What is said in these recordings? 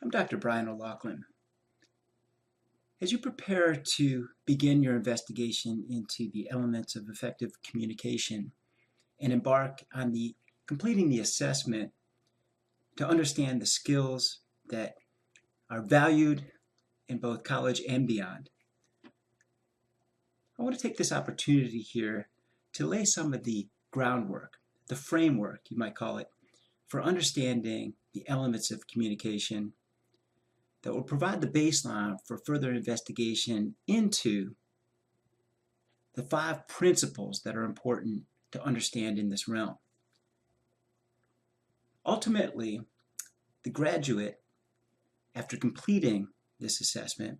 I'm Dr. Brian O'Loughlin. As you prepare to begin your investigation into the elements of effective communication and embark on completing the assessment to understand the skills that are valued in both college and beyond, I want to take this opportunity here to lay some of the groundwork, the framework, you might call it, for understanding the elements of communication that will provide the baseline for further investigation into the 5 principles that are important to understand in this realm. Ultimately, the graduate, after completing this assessment,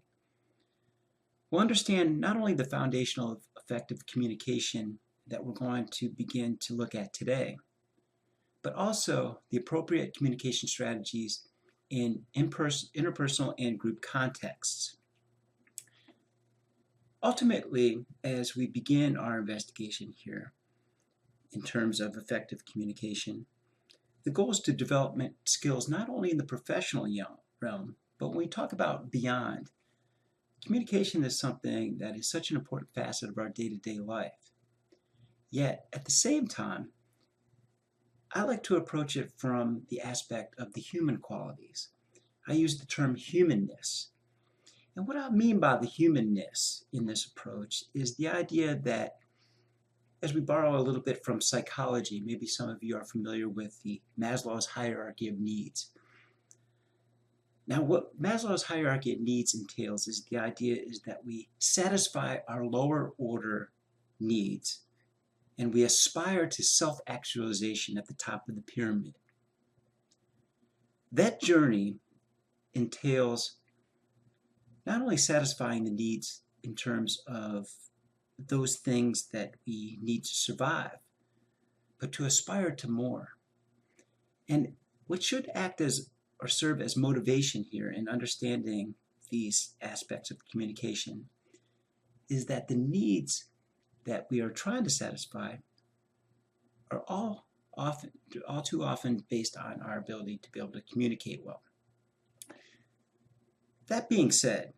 will understand not only the foundational effective communication that we're going to begin to look at today, but also the appropriate communication strategies in interpersonal and group contexts. Ultimately, as we begin our investigation here in terms of effective communication, the goal is to develop skills not only in the professional realm, but when we talk about beyond. Communication is something that is such an important facet of our day-to-day life. Yet, at the same time, I like to approach it from the aspect of the human qualities. I use the term humanness. And what I mean by the humanness in this approach is the idea that, as we borrow a little bit from psychology, maybe some of you are familiar with the Maslow's hierarchy of needs. Now, what Maslow's hierarchy of needs entails is the idea is that we satisfy our lower order needs and we aspire to self-actualization at the top of the pyramid. That journey entails not only satisfying the needs in terms of those things that we need to survive, but to aspire to more. And what should act as or serve as motivation here in understanding these aspects of communication is that the needs that we are trying to satisfy are all too often based on our ability to be able to communicate well. That being said,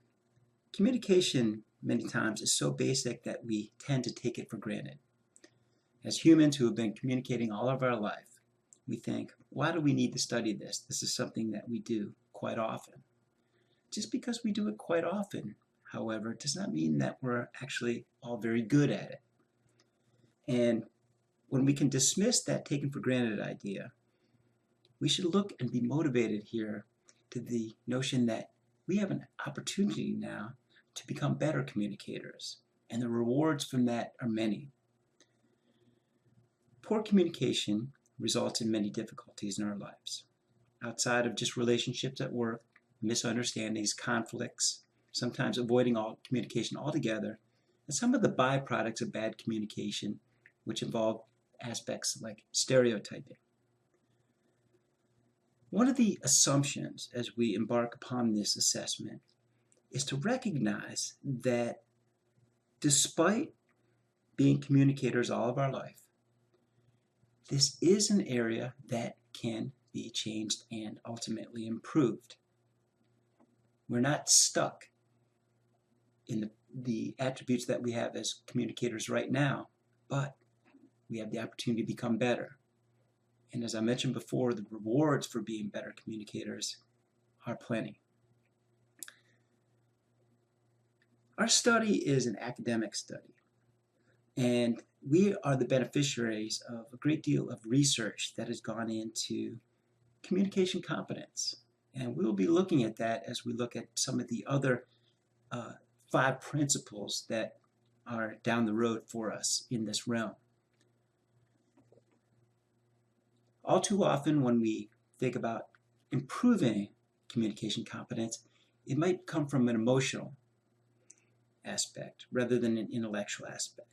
communication many times is so basic that we tend to take it for granted. As humans who have been communicating all of our life, we think, why do we need to study this? This is something that we do quite often. Just because we do it quite often, however, does not mean that we're actually all very good at it. And when we can dismiss that taken for granted idea, we should look and be motivated here to the notion that we have an opportunity now to become better communicators, and the rewards from that are many. Poor communication results in many difficulties in our lives. Outside of just relationships at work, misunderstandings, conflicts, sometimes avoiding all communication altogether, and some of the byproducts of bad communication, which involve aspects like stereotyping. One of the assumptions as we embark upon this assessment is to recognize that despite being communicators all of our life, this is an area that can be changed and ultimately improved. We're not stuck in the attributes that we have as communicators right now, but we have the opportunity to become better. And as I mentioned before, the rewards for being better communicators are plenty. Our study is an academic study, and we are the beneficiaries of a great deal of research that has gone into communication competence. And we'll be looking at that as we look at some of the other 5 principles that are down the road for us in this realm. All too often when we think about improving communication competence, it might come from an emotional aspect rather than an intellectual aspect.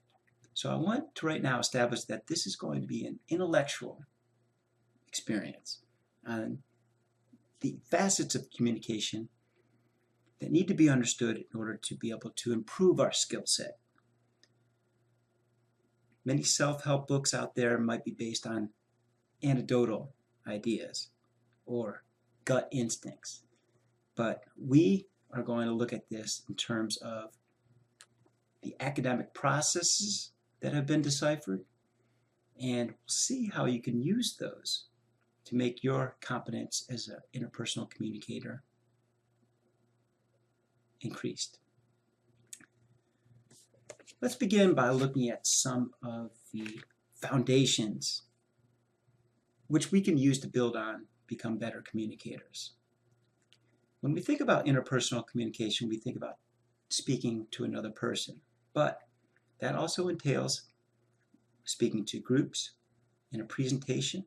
So I want to right now establish that this is going to be an intellectual experience on the facets of communication that need to be understood in order to be able to improve our skill set. Many self-help books out there might be based on anecdotal ideas or gut instincts. But we are going to look at this in terms of the academic processes that have been deciphered, and see how you can use those to make your competence as an interpersonal communicator increased. Let's begin by looking at some of the foundations which we can use to build on, become better communicators. When we think about interpersonal communication, we think about speaking to another person, but that also entails speaking to groups in a presentation.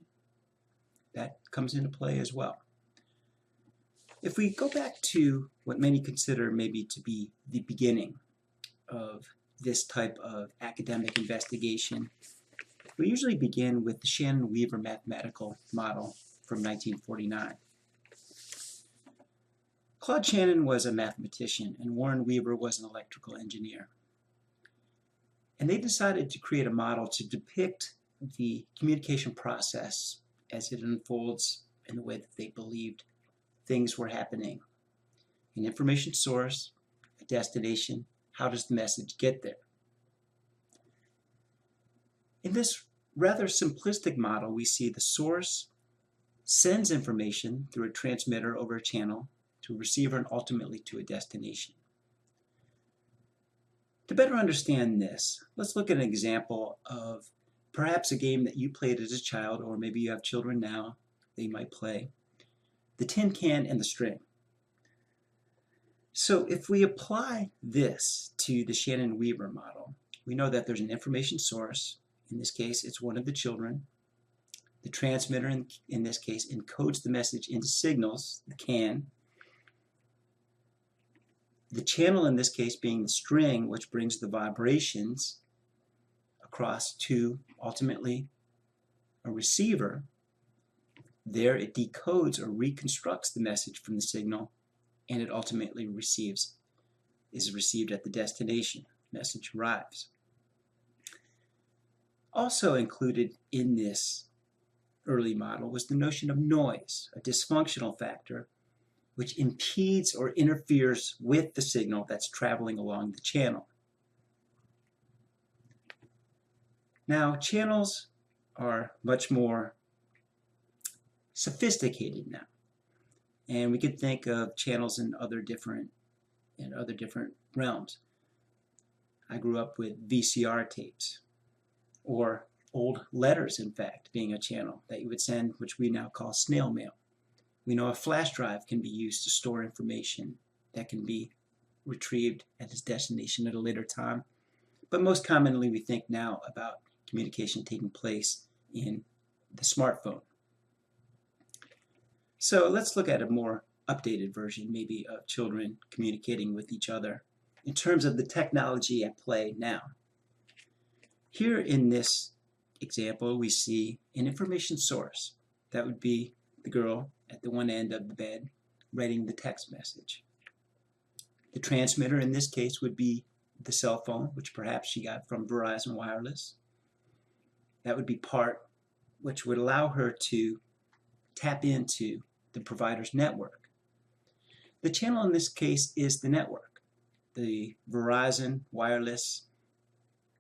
That comes into play as well. If we go back to what many consider maybe to be the beginning of this type of academic investigation, we usually begin with the Shannon-Weaver mathematical model from 1949. Claude Shannon was a mathematician and Warren Weaver was an electrical engineer. And they decided to create a model to depict the communication process as it unfolds in the way that they believed things were happening. An information source, a destination, how does the message get there? In this rather simplistic model, we see the source sends information through a transmitter over a channel to a receiver and ultimately to a destination. To better understand this, let's look at an example of perhaps a game that you played as a child, or maybe you have children now they might play, the tin can and the string. So if we apply this to the Shannon-Weaver model, we know that there's an information source. In this case, it's one of the children. The transmitter, in this case, encodes the message into signals, the can. The channel, in this case, being the string, which brings the vibrations across to, ultimately, a receiver. There it decodes or reconstructs the message from the signal, and it ultimately is received at the destination. Message arrives. Also included in this early model was the notion of noise, a dysfunctional factor which impedes or interferes with the signal that's traveling along the channel. Now, channels are much more sophisticated now, and we could think of channels in other different realms. I grew up with VCR tapes, or old letters, in fact, being a channel that you would send, which we now call snail mail. We know a flash drive can be used to store information that can be retrieved at its destination at a later time. But most commonly, we think now about communication taking place in the smartphone. So let's look at a more updated version, maybe, of children communicating with each other in terms of the technology at play now. Here in this example, we see an information source. That would be the girl at the one end of the bed writing the text message. The transmitter in this case would be the cell phone, which perhaps she got from Verizon Wireless. That would be part which would allow her to tap into the provider's network. The channel in this case is the network, the Verizon Wireless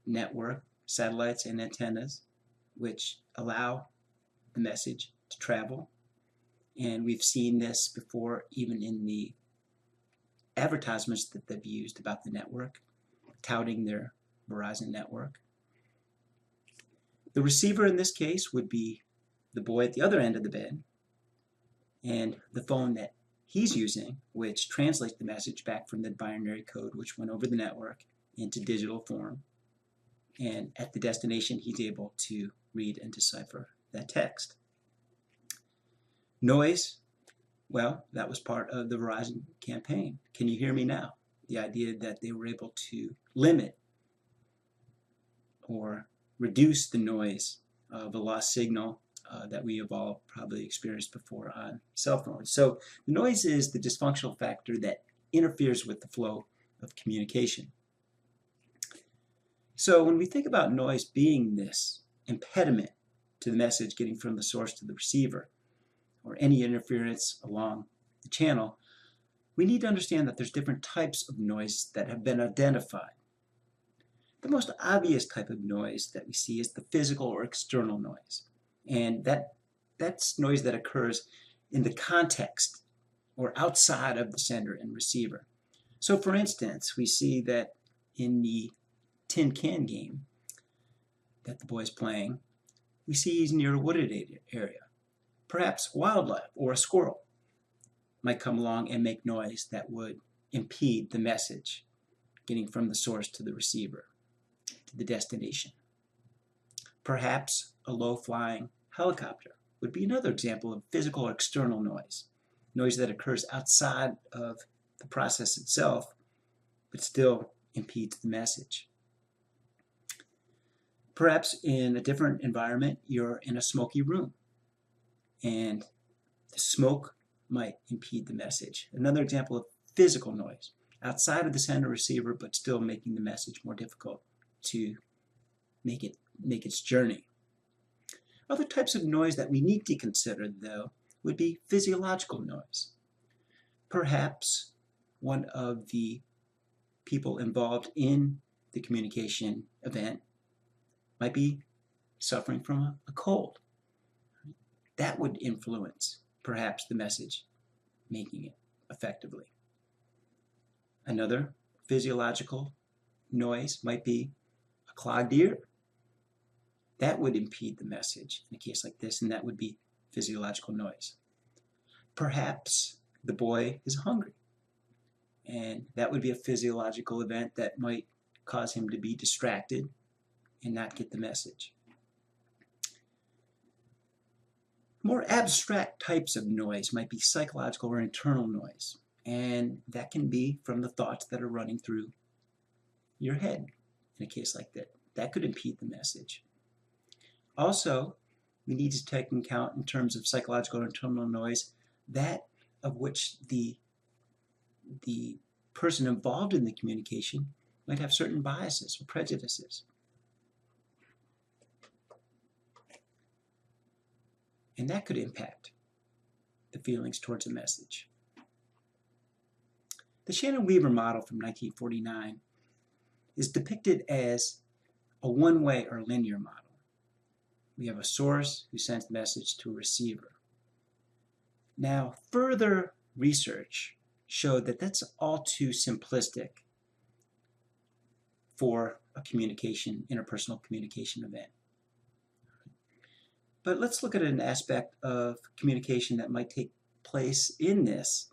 network, satellites and antennas, which allow the message to travel. And we've seen this before, even in the advertisements that they've used about the network, touting their Verizon network. The receiver in this case would be the boy at the other end of the bed, and the phone that he's using, which translates the message back from the binary code which went over the network into digital form. And at the destination, he's able to read and decipher that text. Noise, well, that was part of the Verizon campaign. Can you hear me now? The idea that they were able to limit or reduce the noise of a lost signal that we have all probably experienced before on cell phones. So the noise is the dysfunctional factor that interferes with the flow of communication. So when we think about noise being this impediment to the message getting from the source to the receiver, or any interference along the channel, we need to understand that there's different types of noise that have been identified. The most obvious type of noise that we see is the physical or external noise. And that's noise that occurs in the context or outside of the sender and receiver. So for instance, we see that in the tin can game that the boy's playing, we see he's near a wooded area. Perhaps wildlife or a squirrel might come along and make noise that would impede the message getting from the source to the receiver, to the destination. Perhaps a low-flying helicopter would be another example of physical or external noise, noise that occurs outside of the process itself, but still impedes the message. Perhaps in a different environment, you're in a smoky room, and the smoke might impede the message. Another example of physical noise, outside of the sender receiver, but still making the message more difficult to make its journey. Other types of noise that we need to consider, though, would be physiological noise. Perhaps one of the people involved in the communication event might be suffering from a cold. That would influence, perhaps, the message, making it effectively. Another physiological noise might be a clogged ear. That would impede the message in a case like this, and that would be physiological noise. Perhaps the boy is hungry, and that would be a physiological event that might cause him to be distracted and not get the message. More abstract types of noise might be psychological or internal noise, and that can be from the thoughts that are running through your head in a case like that. That could impede the message. Also, we need to take into account in terms of psychological or internal noise that of which the person involved in the communication might have certain biases or prejudices. And that could impact the feelings towards a message. The Shannon-Weaver model from 1949 is depicted as a one-way or linear model. We have a source who sends the message to a receiver. Now, further research showed that that's all too simplistic for a interpersonal communication event. But let's look at an aspect of communication that might take place in this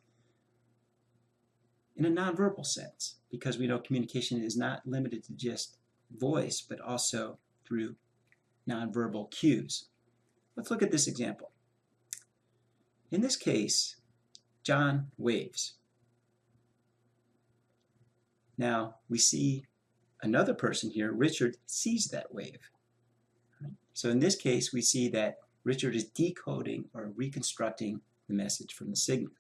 in a nonverbal sense, because we know communication is not limited to just voice, but also through nonverbal cues. Let's look at this example. In this case, John waves. Now, we see another person here, Richard, sees that wave. So in this case, we see that Richard is decoding or reconstructing the message from the signal.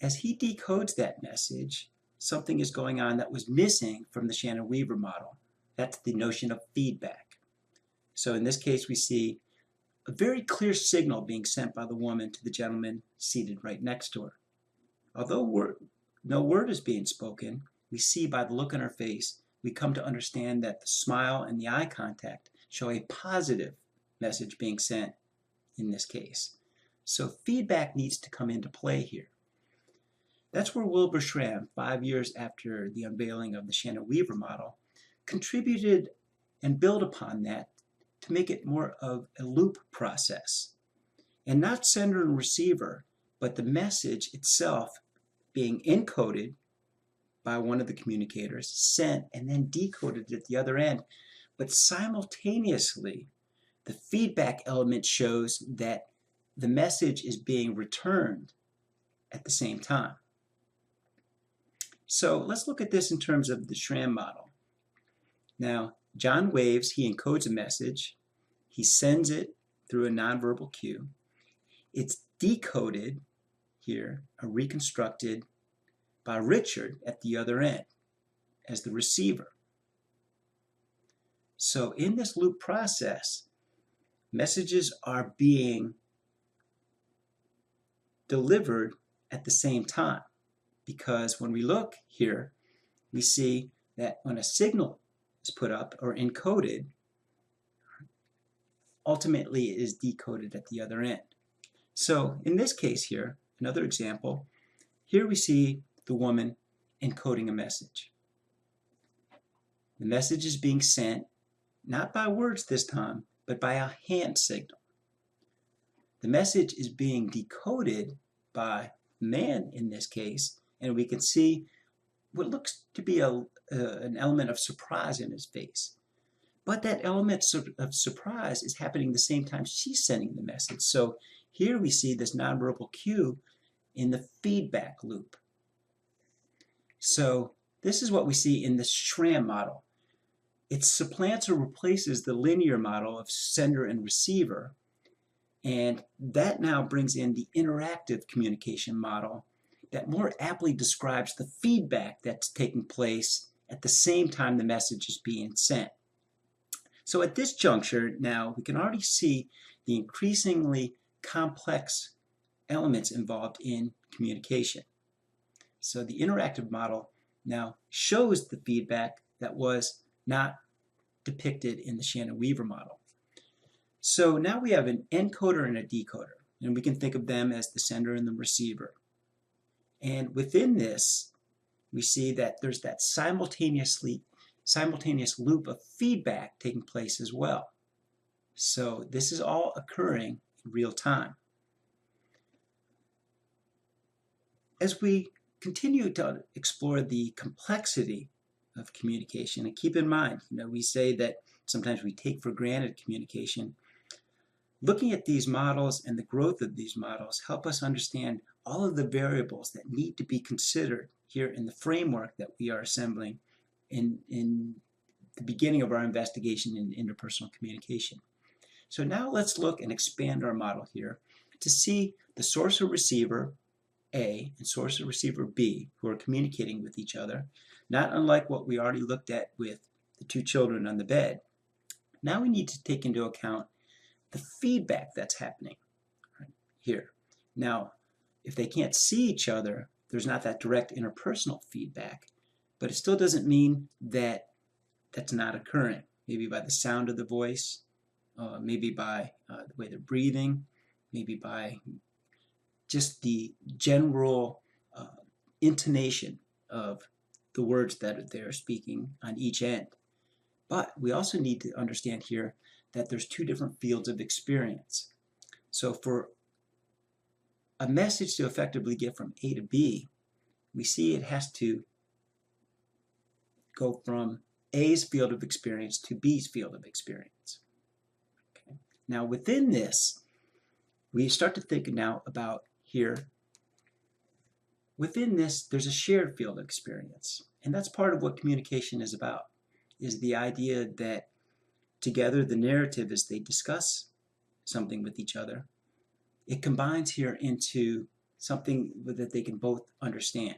As he decodes that message, something is going on that was missing from the Shannon-Weaver model. That's the notion of feedback. So in this case, we see a very clear signal being sent by the woman to the gentleman seated right next to her. Although no word is being spoken, we see by the look on her face, we come to understand that the smile and the eye contact show a positive message being sent in this case. So feedback needs to come into play here. That's where Wilbur Schramm, 5 years after the unveiling of the Shannon-Weaver model, contributed and built upon that to make it more of a loop process. And not sender and receiver, but the message itself being encoded by one of the communicators, sent, and then decoded at the other end. But simultaneously, the feedback element shows that the message is being returned at the same time. So let's look at this in terms of the Schramm model. Now, John waves, he encodes a message, he sends it through a nonverbal cue. It's decoded here, or reconstructed by Richard at the other end as the receiver. So in this loop process, messages are being delivered at the same time. Because when we look here, we see that when a signal is put up or encoded, ultimately it is decoded at the other end. So in this case here, another example, here we see the woman encoding a message. The message is being sent not by words this time, but by a hand signal. The message is being decoded by man in this case, and we can see what looks to be an element of surprise in his face. But that element of surprise is happening the same time she's sending the message. So here we see this nonverbal cue in the feedback loop. So this is what we see in the SRAM model. It supplants or replaces the linear model of sender and receiver, and that now brings in the interactive communication model that more aptly describes the feedback that's taking place at the same time the message is being sent. So at this juncture now, we can already see the increasingly complex elements involved in communication. So the interactive model now shows the feedback that was not depicted in the Shannon-Weaver model. So now we have an encoder and a decoder, and we can think of them as the sender and the receiver. And within this, we see that there's that simultaneous loop of feedback taking place as well. So this is all occurring in real time. As we continue to explore the complexity of communication, and keep in mind, we say that sometimes we take for granted communication. Looking at these models and the growth of these models help us understand all of the variables that need to be considered here in the framework that we are assembling in the beginning of our investigation in interpersonal communication. So now let's look and expand our model here to see the source or receiver A and source or receiver B who are communicating with each other, not unlike what we already looked at with the two children on the bed. Now we need to take into account the feedback that's happening here. Now, if they can't see each other, there's not that direct interpersonal feedback, but it still doesn't mean that that's not occurring. Maybe by the sound of the voice, maybe by the way they're breathing, maybe by just the general intonation of the words that they're speaking on each end. But we also need to understand here that there's two different fields of experience. So for a message to effectively get from A to B, we see it has to go from A's field of experience to B's field of experience. Okay. Now within this, we start to think now about here, within this, there's a shared field of experience. And that's part of what communication is about, is the idea that together the narrative as they discuss something with each other, it combines here into something that they can both understand.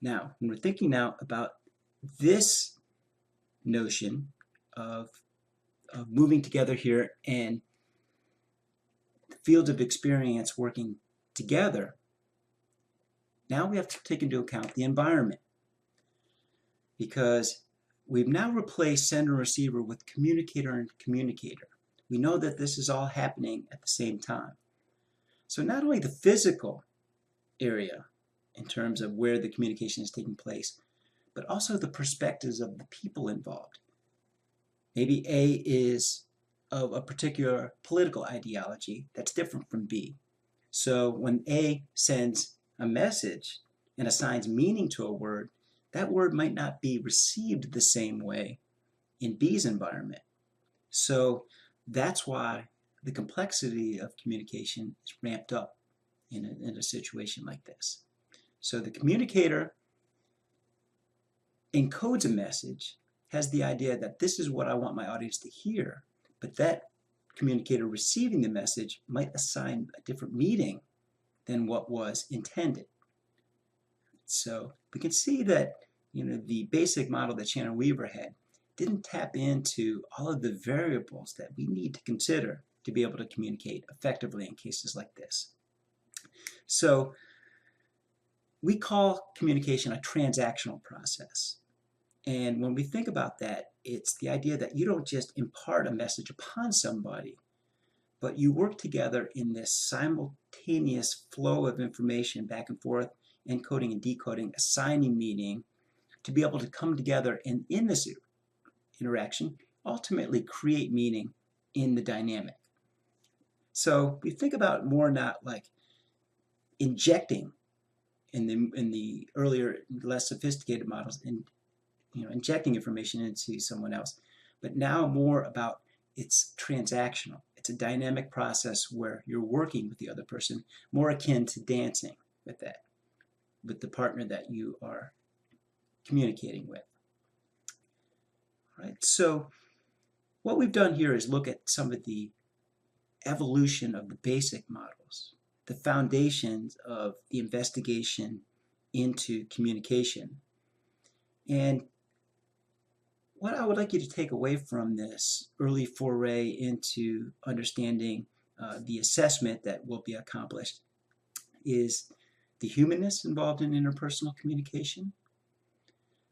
Now, when we're thinking now about this notion of moving together here and the fields of experience working together, now we have to take into account the environment, because we've now replaced sender and receiver with communicator and communicator. We know that this is all happening at the same time. So not only the physical area in terms of where the communication is taking place, but also the perspectives of the people involved. Maybe A is of a particular political ideology that's different from B. So when A sends a message and assigns meaning to a word, that word might not be received the same way in B's environment. So that's why the complexity of communication is ramped up in a situation like this. So the communicator encodes a message, has the idea that this is what I want my audience to hear, but that communicator receiving the message might assign a different meaning than what was intended. So we can see that the basic model that Shannon-Weaver had didn't tap into all of the variables that we need to consider to be able to communicate effectively in cases like this. So we call communication a transactional process. And when we think about that, it's the idea that you don't just impart a message upon somebody, but you work together in this simultaneous flow of information back and forth, encoding and decoding, assigning meaning, to be able to come together and in this interaction, ultimately create meaning in the dynamic. So we think about more not like injecting in the earlier, less sophisticated models, and injecting information into someone else, but now more about it's transactional. It's a dynamic process where you're working with the other person, more akin to dancing with the partner that you are communicating with. All right, so what we've done here is look at some of the evolution of the basic models, the foundations of the investigation into communication. And what I would like you to take away from this early foray into understanding the assessment that will be accomplished is the humanness involved in interpersonal communication,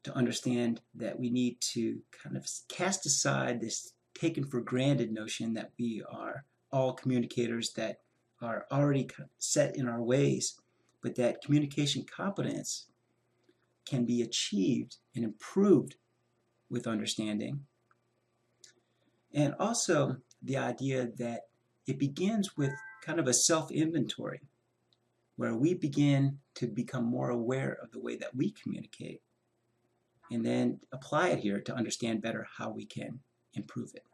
to understand that we need to kind of cast aside this taken for granted notion that we are all communicators that are already set in our ways, but that communication competence can be achieved and improved with understanding. And also the idea that it begins with kind of a self-inventory, where we begin to become more aware of the way that we communicate, and then apply it here to understand better how we can improve it.